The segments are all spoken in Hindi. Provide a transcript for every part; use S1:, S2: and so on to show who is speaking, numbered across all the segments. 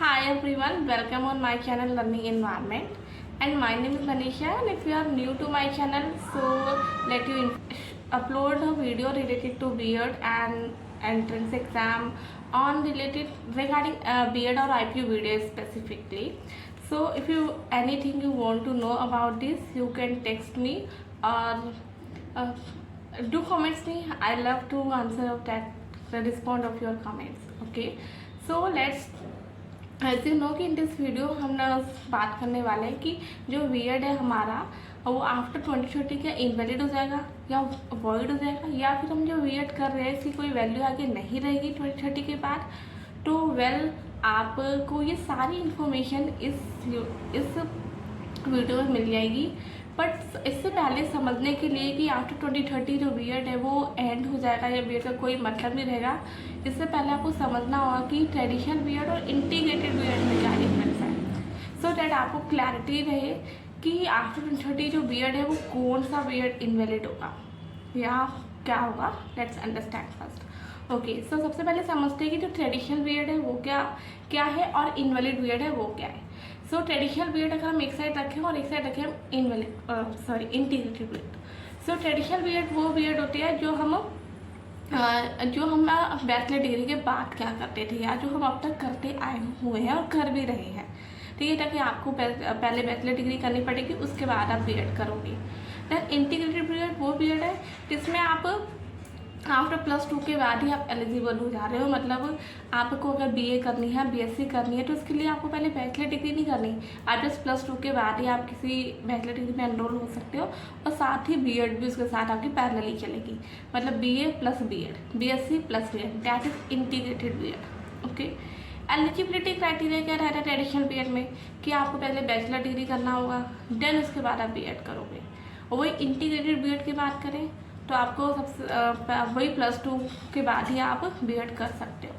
S1: Hi everyone, welcome on my channel Learning Environment, and my name is Manisha. And if you are new to my channel, so let you upload a video related to B.Ed and entrance exam on related regarding B.Ed or IPU video specifically. So if you anything you want to know about this, you can text me or uh, do comments me. I love to answer that respond of your comments. Okay, so let's as you know कि इन दिस वीडियो हम ना बात करने वाले हैं कि जो बीएड है हमारा वो आफ्टर 2030 क्या इनवैलिड हो जाएगा या अवॉइड हो जाएगा, या फिर हम जो बीएड कर रहे हैं इसकी कोई वैल्यू आगे नहीं रहेगी 2030 के बाद। तो आपको ये सारी इन्फॉर्मेशन इस वीडियो में मिल जाएगी। बट इससे पहले समझने के लिए कि आफ्टर 2030 जो बीएड है वो एंड हो जाएगा या बीएड का कोई मतलब नहीं रहेगा, इससे पहले आपको समझना होगा कि ट्रेडिशनल बीएड और इंटीग्रेटेड बीएड में क्या डिफरेंस है, सो डैट आपको क्लैरिटी रहे कि आफ्टर 2030 जो बीएड है वो कौन सा बीएड इनवैलिड होगा या क्या होगा। Let's understand first. ओके, सो सबसे पहले समझते हैं कि जो ट्रेडिशनल बीएड है वो क्या है और इनवैलिड बीएड है वो क्या है। सो ट्रेडिशनल बीएड अगर हम एक साइड रखें और एक साइड रखें integrated BEd. So traditional BEd वो बीएड होती है जो हम बैचलर डिग्री के बाद क्या करते थे या जो हम अब तक करते आए हुए हैं और कर भी रहे हैं। ठीक है, ताकि आपको पहले बैचलर डिग्री करनी पड़ेगी, उसके बाद आप बीएड करोगे। देन इंटीग्रेटेड बीएड वो बीएड है जिसमें आप आफ्टर +2 के बाद ही आप एलिजिबल हो जा रहे हो। मतलब आपको अगर बीए करनी है, बीएससी करनी है, तो इसके लिए आपको पहले बैचलर डिग्री नहीं करनी, आप जस्ट +2 के बाद ही आप किसी बैचलर डिग्री में एनरोल हो सकते हो और साथ ही बीएड भी उसके साथ आपकी पैरेलली चलेगी। मतलब BA plus BEd, BSc plus BEd, that is integrated BEd. Okay, eligibility criteria क्या रहता है ट्रेडिशनल बीएड में कि आपको पहले बैचलर डिग्री करना होगा, देन उसके बाद आप बीएड करोगे। और वही इंटीग्रेटेड बीएड की बात करें तो आपको सबसे वही +2 के बाद ही आप बीएड कर सकते हो।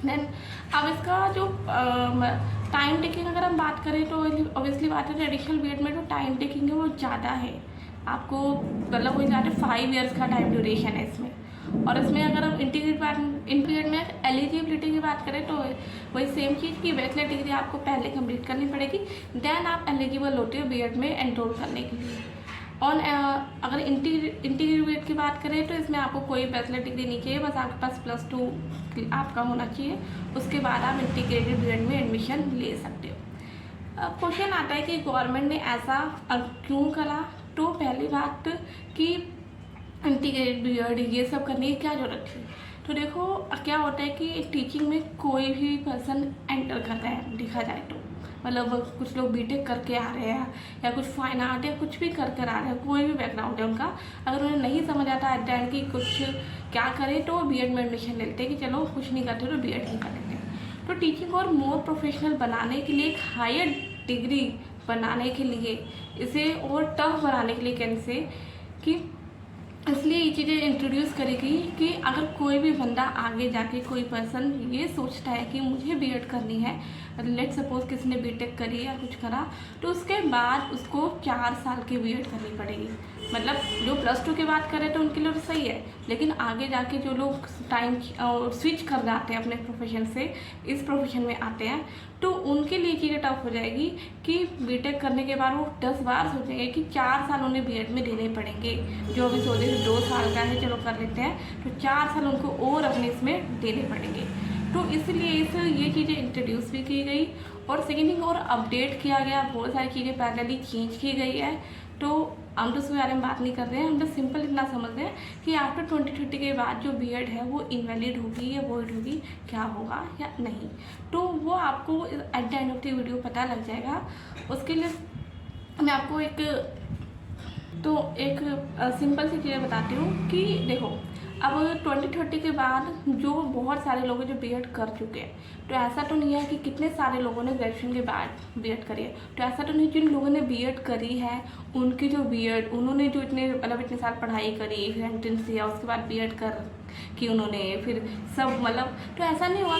S1: देन अब इसका जो टाइम टेकिंग अगर हम बात करें तो ऑब्वियसली बात है ट्रेडिशनल बीएड में जो टाइम टेकिंग है वो ज़्यादा है। आपको मतलब वही ज़्यादा 5 ईयर्स का टाइम ड्यूरेशन है इसमें। और इसमें अगर हम इंटीग्रेटेड में एलिजिबिलिटी की बात करें तो वही सेम चीज़ की बैचलर डिग्री आपको पहले कंप्लीट करनी पड़ेगी, देन आप एलिजिबल होते हो बीएड में एनरोल करने के लिए। और अगर इंटीग्रेटेड बीएड की बात करें तो इसमें आपको कोई बैचलर डिग्री नहीं चाहिए, बस आपके पास +2 आपका होना चाहिए, उसके बाद आप इंटीग्रेटेड बीएड में एडमिशन ले सकते हो। अब क्वेश्चन आता है कि गवर्नमेंट ने ऐसा क्यों करा। तो पहली बात कि इंटीग्रेटेड बीएड ये सब करने की क्या ज़रूरत थी। तो देखो क्या होता है कि टीचिंग में कोई भी पर्सन एंटर करता है, देखा जाए तो मतलब कुछ लोग बीटेक करके आ रहे हैं या कुछ फाइन आर्ट या कुछ भी कर आ रहे हैं, कोई भी बैकग्राउंड है उनका, अगर उन्हें नहीं समझ आता एट द एंड कि कुछ क्या करें तो वो बीएड में एडमिशन लेते हैं कि चलो कुछ नहीं करते तो बीएड ही कर लेते हैं। तो टीचिंग और मोर प्रोफेशनल बनाने के लिए, एक हायर डिग्री बनाने के लिए, इसे और टफ बनाने के लिए कैसे कि इसलिए ये चीज़ें इंट्रोड्यूस करेगी कि अगर कोई भी बंदा आगे जाके कोई पर्सन ये सोचता है कि मुझे बीएड करनी है, लेट सपोज किसी ने बीटेक करी या कुछ करा, तो उसके बाद उसको 4 साल की बीएड करनी पड़ेगी। मतलब जो +2 के बाद करे तो उनके लिए तो सही है, लेकिन आगे जाके जो लोग टाइम स्विच कर जाते हैं अपने प्रोफेशन से इस प्रोफेशन में आते हैं तो उनके लिए चीज़ें टफ हो जाएगी कि बीटेक करने के बाद वो 10 बार सोचेंगे कि 4 साल उन्हें बीएड में देने पड़ेंगे। जो अभी सोचे 2 साल का है चलो कर लेते हैं, तो 4 साल उनको और अपने इसमें देने पड़ेंगे। तो इसलिए ये चीज़ें इंट्रोड्यूस भी की गई और सेकेंड थिंग और अपडेट किया गया, बहुत सारी चीज़ें पैरेलली चेंज की गई है। तो हम तो उसके बारे में बात नहीं कर रहे हैं, हम तो सिंपल इतना समझ रहे हैं कि आफ्टर 2030 के बाद जो बीएड है वो इनवैलिड होगी या वॉइड होगी, क्या होगा या नहीं, तो वो आपको at the end of the video पता लग जाएगा। उसके लिए मैं आपको एक सिंपल सी चीज़ें बताती हूँ कि देखो अब 2030 के बाद जो बहुत सारे लोग जो बीएड कर चुके हैं, तो ऐसा तो नहीं है कि कितने सारे लोगों ने ग्रेजुएशन के बाद बीएड करी है, तो ऐसा तो नहीं जिन लोगों ने बीएड करी है उनकी जो बीएड उन्होंने जो इतने साल पढ़ाई करी, फिर एंट्रेंस दिया, उसके बाद बीएड कर कि उन्होंने फिर सब मतलब, तो ऐसा नहीं हुआ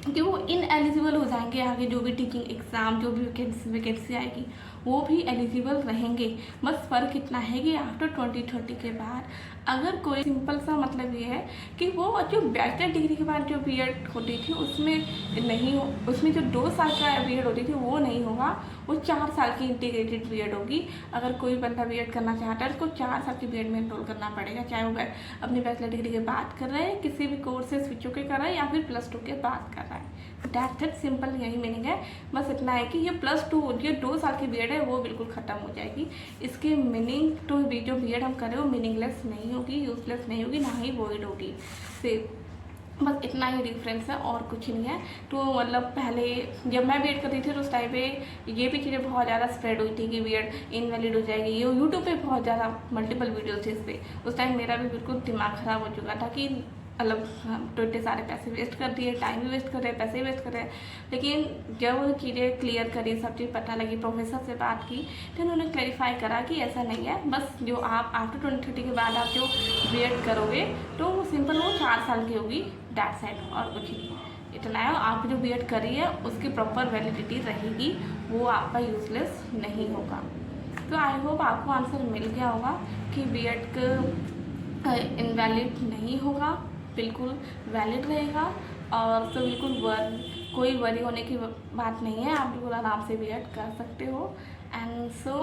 S1: कि वो इनएलिजिबल हो जाए जाएंगे आगे, जो भी टीचिंग एग्ज़ाम, जो भी वैकेंसी आएगी वो भी एलिजिबल रहेंगे। बस फ़र्क इतना है कि आफ्टर 2030 के बाद अगर कोई, सिंपल सा मतलब ये है कि वो जो बैचलर डिग्री के बाद जो बीएड होती थी उसमें नहीं हो, उसमें जो 2 साल का बीएड होती थी वो नहीं होगा, वो 4 साल की इंटीग्रेटेड बीएड होगी। अगर कोई बंदा बीएड करना चाहता है उसको 4 साल की बीएड में एनरोल करना पड़ेगा, चाहे वो अपनी बैचलर डिग्री के बाद कर रहा है, किसी भी कोर्स से स्विच होकर कर रहा है, या फिर +2 के बाद कर रहा है। दैट्स इट, सिंपल यही मीनिंग है। बस इतना है कि ये +2 जो 2 साल की बीएड है वो बिल्कुल ख़त्म हो जाएगी। इसके मीनिंग तो जो बीएड हम कर रहे हो मिनिंगलेस नहीं होगी, यूजलेस नहीं होगी, ना ही वॉइड होगी। से बस इतना ही डिफरेंस है और कुछ नहीं है। तो मतलब पहले जब मैं बीएड कर रही थी तो उस टाइम पे ये भी चीज़ें बहुत ज़्यादा स्प्रेड हुई थी कि बीएड इनवैलिड हो जाएगी, ये यूट्यूब पे बहुत ज़्यादा मल्टीपल वीडियोस थे इस पर। उस टाइम मेरा भी बिल्कुल दिमाग ख़राब हो चुका था कि मतलब हम तो इतने सारे पैसे वेस्ट कर दिए, टाइम भी वेस्ट कर रहे हैं, पैसे भी वेस्ट कर रहे हैं। लेकिन जब चीज़ें क्लियर करी, सब चीज़ पता लगी, प्रोफेसर से बात की, तो उन्होंने क्लैरिफाई करा कि ऐसा नहीं है। बस जो आप आफ्टर 2030 के बाद आप जो बीएड करोगे तो वो सिंपल वो 4 साल की होगी, दैट साइड, और कुछ नहीं। इतना है, आप जो बीएड करी है उसकी प्रॉपर वैलिडिटी रहेगी, वो आपका यूजलेस नहीं होगा। तो आई होप आपको आंसर मिल गया होगा कि बीएड का इनवैलिड नहीं होगा, बिल्कुल वैलिड रहेगा। और तो बिल्कुल कोई वरी होने की बात नहीं है, आप बिल्कुल आराम से बीएड कर सकते हो। एंड सो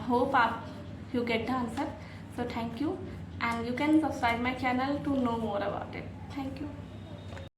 S1: होप आप you get the answer. So thank you, and you can subscribe my channel to know more about it. Thank you.